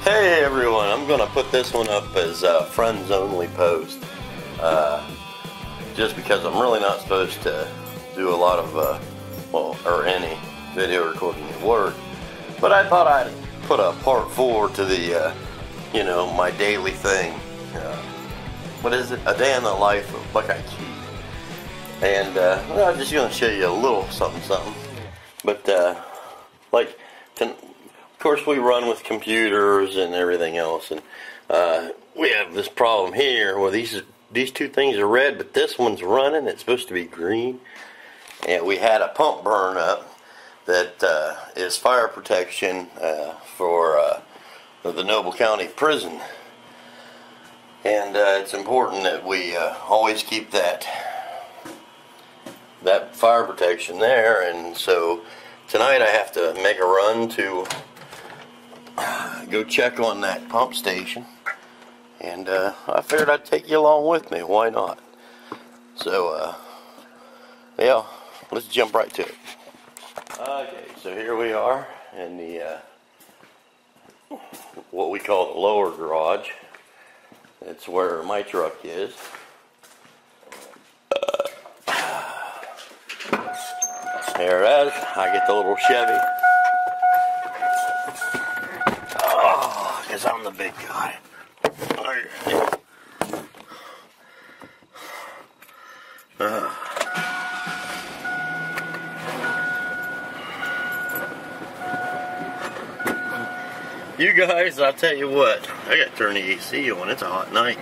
Hey everyone, I'm going to put this one up as a friends only post, just because I'm really not supposed to do a lot of, or any video recording at work, but I thought I'd put a part 4 to the, my daily thing. What is it? A day in the life of Buckeye Chief. And, I'm just going to show you a little something, but, of course, we run with computers and everything else, and we have this problem here where these two things are red, but this one's running. It's supposed to be green, and we had a pump burn up that is fire protection for the Noble County Prison, and it's important that we always keep that fire protection there. And so tonight I have to make a run to go check on that pump station, and I figured I'd take you along with me. Why not? So yeah, let's jump right to it. Okay, so here we are in the what we call the lower garage. It's where my truck is. There it is. I get the little Chevy. Because I'm the big guy. You guys, I'll tell you what, I gotta turn the AC on. It's a hot night.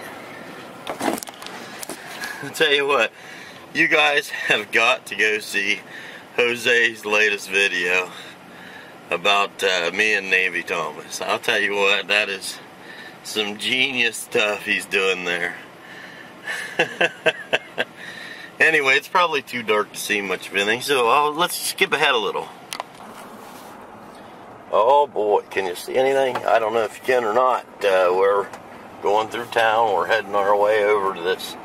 I'll tell you what, you guys have got to go see Jose's latest video about me and Navy Thomas. I'll tell you what, that is some genius stuff he's doing there. Anyway, it's probably too dark to see much of anything, so let's skip ahead a little. Oh boy, can you see anything? I don't know if you can or not. We're going through town. We're heading our way over to this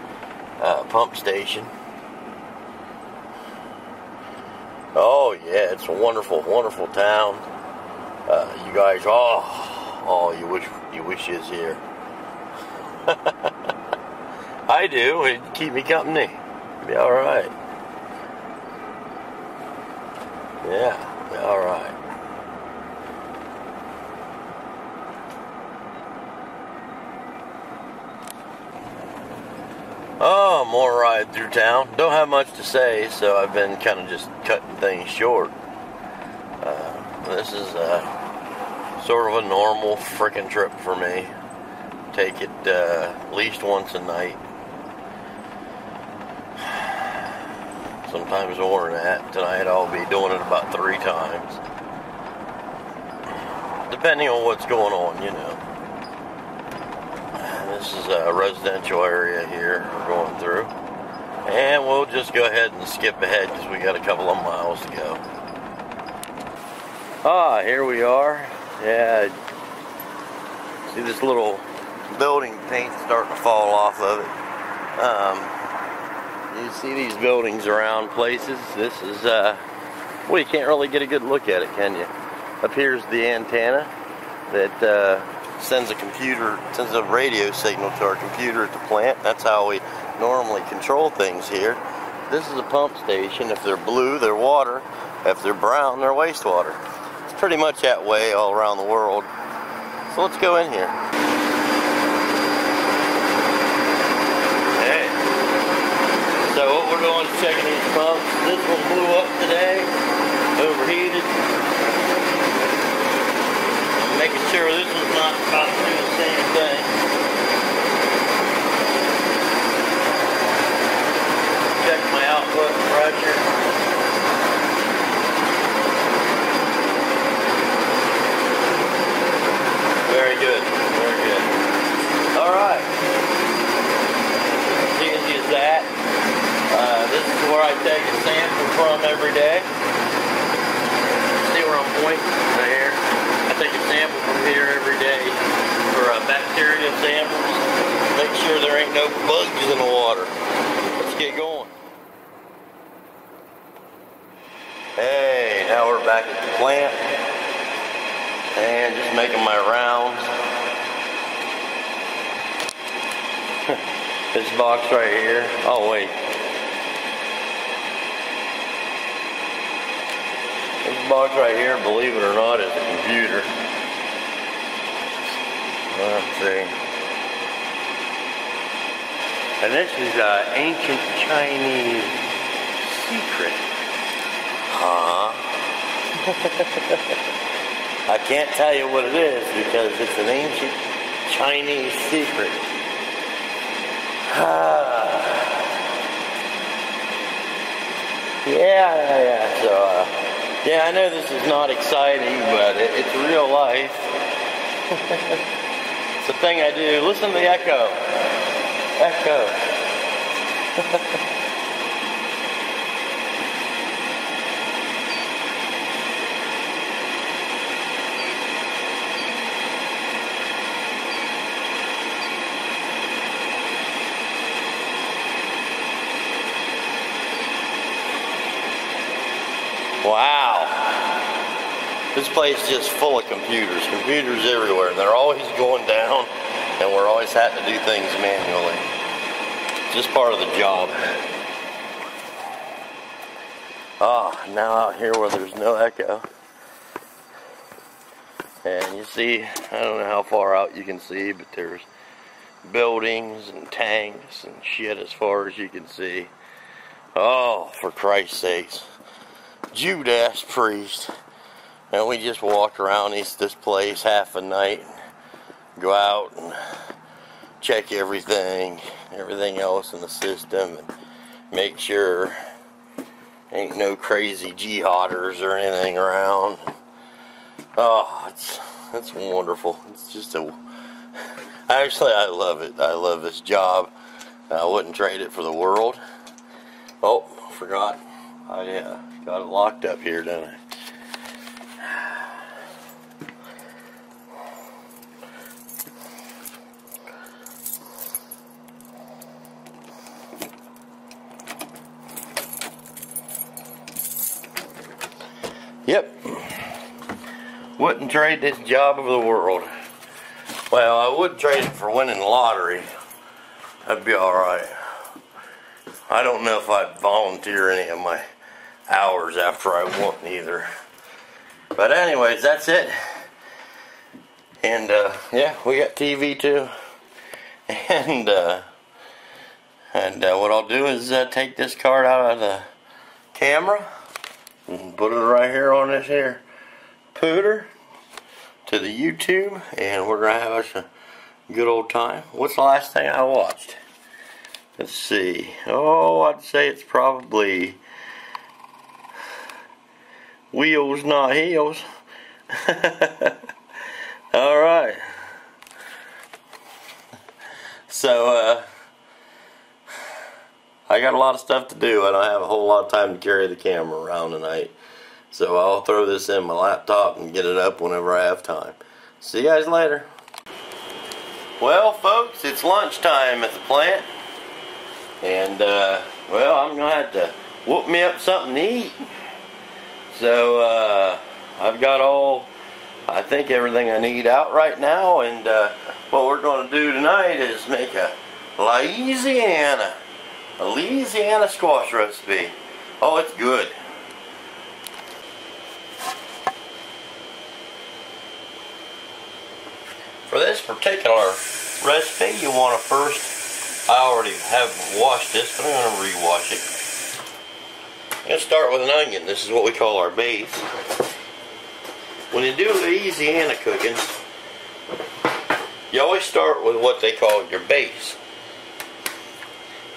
pump station. Oh yeah, it's a wonderful, wonderful town. You guys, you wish you was here. I do. It'd keep me company. Be all right. Yeah, be all right. Oh, more ride through town. Don't have much to say, so I've been kind of just cutting things short. This is sort of a normal frickin' trip for me. Take it at least once a night. Sometimes more than that. Tonight I'll be doing it about 3 times. Depending on what's going on, you know. This is a residential area here we're going through. And we'll just go ahead and skip ahead because we got a couple of miles to go. Ah, here we are. Yeah, see this little building paint starting to fall off of it. You see these buildings around places. This is, well, you can't really get a good look at it, can you? Up here's the antenna that sends a radio signal to our computer at the plant. That's how we normally control things here. This is a pump station. If they're blue, they're water. If they're brown, they're wastewater. It's pretty much that way all around the world. So let's go in here. Hey. So what we're doing is checking these pumps. This one blew up today, overheated. Making sure this one's not about to do the same thing. Check my output pressure. Very good, very good. Alright. As easy as that. This is where I take a sample from every day. See where I'm pointing? Right here. I take a sample from here every day for bacteria samples. Make sure there ain't no bugs in the water. Let's get going. Hey, now we're back at the plant and just making my rounds. This box right here. Oh wait. This box right here, believe it or not, is a computer. Let's see. And this is an ancient Chinese secret. Huh? I can't tell you what it is because it's an ancient Chinese secret. Yeah. So, yeah, I know this is not exciting, but it's real life. It's the thing I do. Listen to the echo. Echo. Wow. This place is just full of computers. Computers everywhere. And they're always going down. And we're always having to do things manually. Just part of the job. Now out here where there's no echo. And you see, I don't know how far out you can see, but there's buildings and tanks and shit as far as you can see. Oh, for Christ's sakes. Judas priest. And we just walk around this place half a night and go out and check everything else in the system and make sure ain't no crazy jihaders or anything around. Oh, it's wonderful. It's just actually, I love it. I love this job. I wouldn't trade it for the world. Oh, forgot. I got it locked up here, didn't I? Yep. Wouldn't trade this job of the world. Well, I would trade it for winning the lottery. That'd be alright. I don't know if I'd volunteer any of my hours after I won either. But anyways, that's it. And yeah, we got TV too. And what I'll do is take this card out of the camera and put it right here on this here pooter to the YouTube, and we're gonna have us a good old time. What's the last thing I watched? Let's see. Oh, I'd say it's probably Wheels Not Heels. Alright. So, I got a lot of stuff to do. I don't have a whole lot of time to carry the camera around tonight. So I'll throw this in my laptop and get it up whenever I have time. See you guys later. Well, folks, it's lunchtime at the plant. And, well, I'm going to have to whoop me up something to eat. So, I've got I think everything I need out right now. And what we're going to do tonight is make a Louisiana squash recipe. Oh, it's good. For this particular recipe, you want to first, I already have washed this, but I'm going to rewash it. I'm going to start with an onion. This is what we call our base. When you do Louisiana cooking, you always start with what they call your base.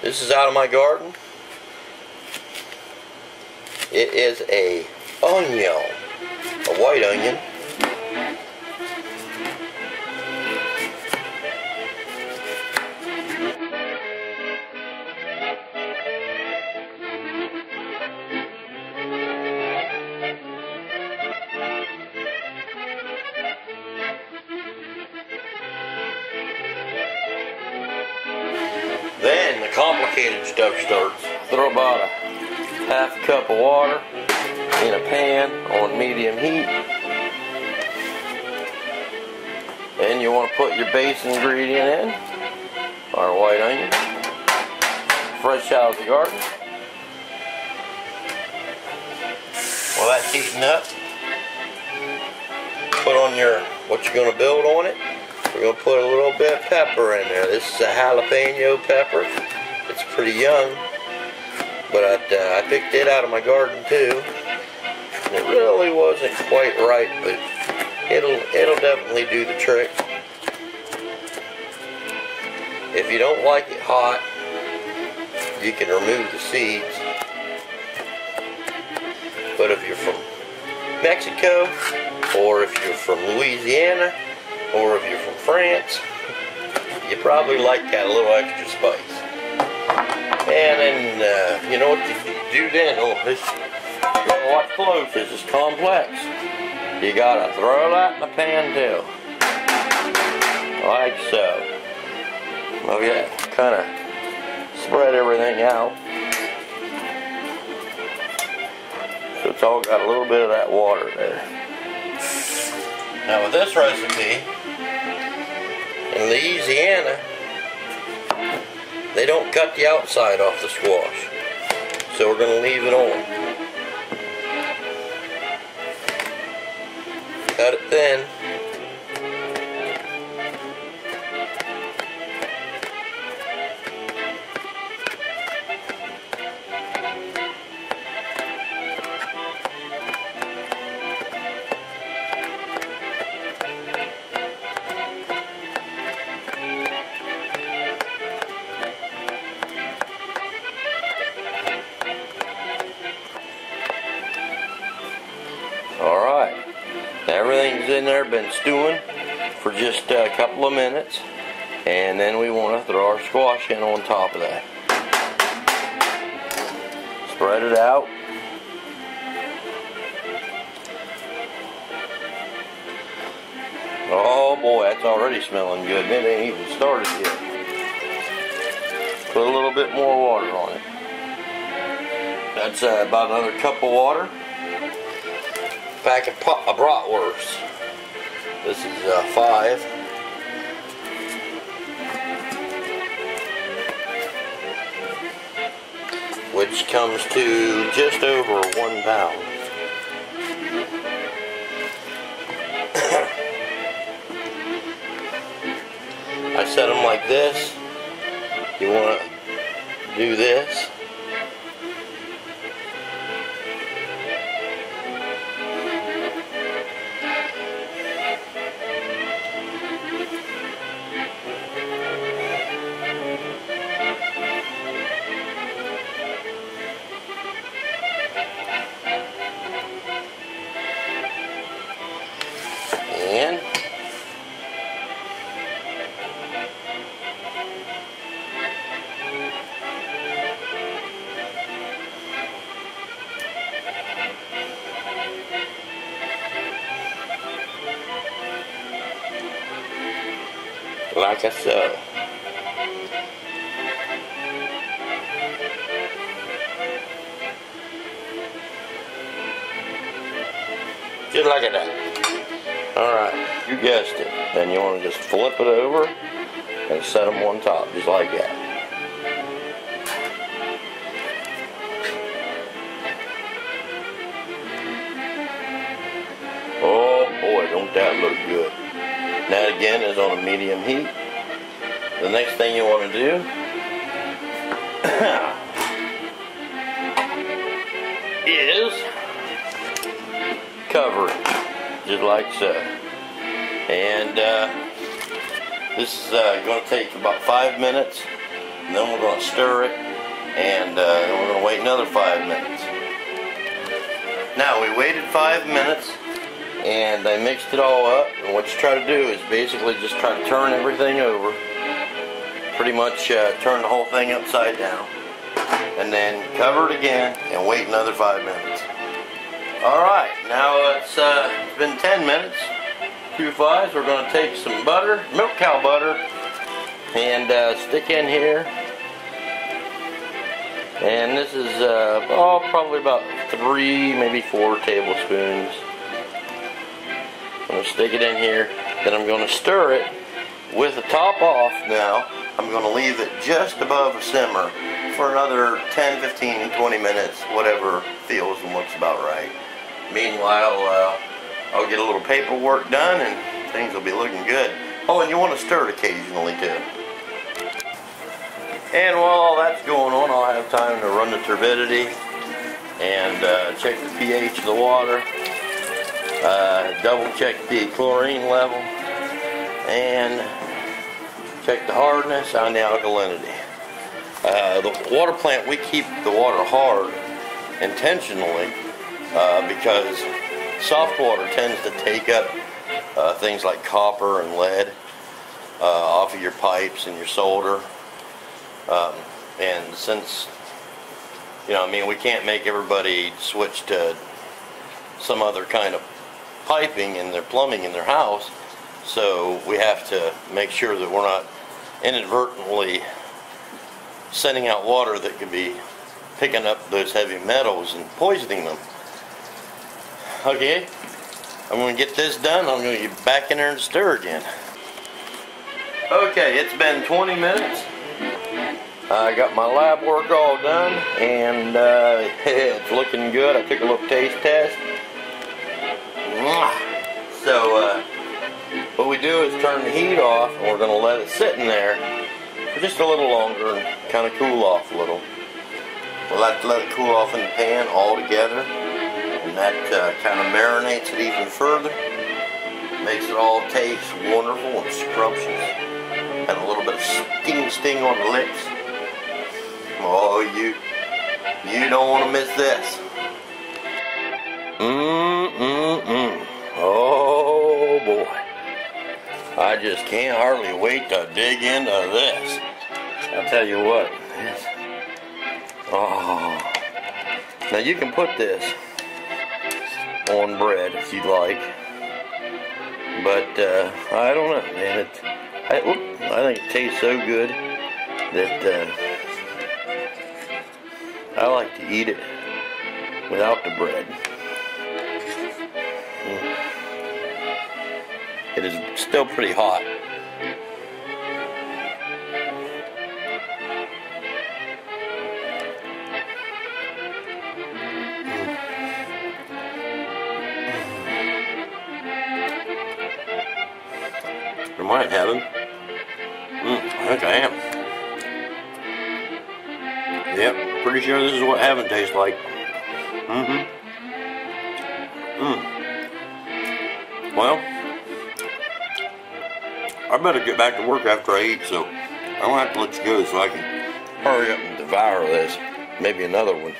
This is out of my garden. It is a onion, a white onion. Then the complicated stuff starts. Throw about a half a cup of water in a pan on medium heat. Then you want to put your base ingredient in. our white onion, fresh out of the garden. While that's heating up, put on what you're going to build on it. We're going to put a little bit of pepper in there. This is a jalapeno pepper. It's pretty young, but I picked it out of my garden too. It really wasn't quite right, but it'll definitely do the trick. If you don't like it hot, you can remove the seeds. But if you're from Mexico, or if you're from Louisiana, or if you're from France, you probably like that a little extra spice. And then, you know what you do then? Oh, this, you gotta watch close, this is complex. You gotta throw that in the pan too. Like so. Okay, kind of spread everything out. So it's all got a little bit of that water there. Now with this recipe, in Louisiana, they don't cut the outside off the squash. So we're going to leave it on. Cut it thin. Everything's in there, been stewing for just a couple of minutes, and then we want to throw our squash in on top of that. Spread it out. Oh boy, that's already smelling good, and it ain't even started yet. Put a little bit more water on it. That's about another cup of water. Pack of bratwurst. This is 5. Which comes to just over 1 pound. I set them like this. You want to do this. And like I said, just like that. Alright, you guessed it. Then you want to just flip it over and set them on top, just like that. Oh boy, don't that look good. That again is on a medium heat. The next thing you want to do is cover it. Just like so. And this is going to take about 5 minutes, and then we're going to stir it, and then we're going to wait another 5 minutes. Now we waited 5 minutes, and I mixed it all up, and what you try to do is basically just try to turn everything over, pretty much turn the whole thing upside down, and then cover it again and wait another 5 minutes. Alright, now it's been 10 minutes, 2 5s. We're going to take some butter, milk cow butter, and stick in here. And this is probably about 3, maybe 4 tablespoons. I'm going to stick it in here. Then I'm going to stir it with the top off now I'm going to leave it just above a simmer for another 10, 15, 20 minutes, whatever feels and looks about right. Meanwhile, I'll get a little paperwork done and things will be looking good. Oh, and you want to stir it occasionally too. And while all that's going on, I'll have time to run the turbidity and check the pH of the water, double check the chlorine level, and check the hardness and the alkalinity. The water plant, we keep the water hard intentionally because soft water tends to take up things like copper and lead off of your pipes and your solder. And since, we can't make everybody switch to some other kind of piping in their plumbing in their house, so we have to make sure that we're not inadvertently sending out water that could be picking up those heavy metals and poisoning them. Okay, I'm going to get this done. I'm going to get back in there and stir again. Okay, it's been 20 minutes. I got my lab work all done, and it's looking good. I took a little taste test. So what we do is turn the heat off, and we're going to let it sit in there for just a little longer and kind of cool off a little. We'll have to let it cool off in the pan all together, and that kind of marinates it even further. Makes it all taste wonderful and scrumptious. And a little bit of sting on the lips. Oh, you don't want to miss this. Oh boy. I just can't hardly wait to dig into this. I'll tell you what. Oh. Now you can put this on bread if you'd like. But I don't know, man. I think it tastes so good that I like to eat it without the bread. It is still pretty hot. Am I in heaven? I think I am. Yep, pretty sure this is what heaven tastes like. Well, I better get back to work after I eat, so I don't have to let you go so I can hurry up and devour this. Maybe another one.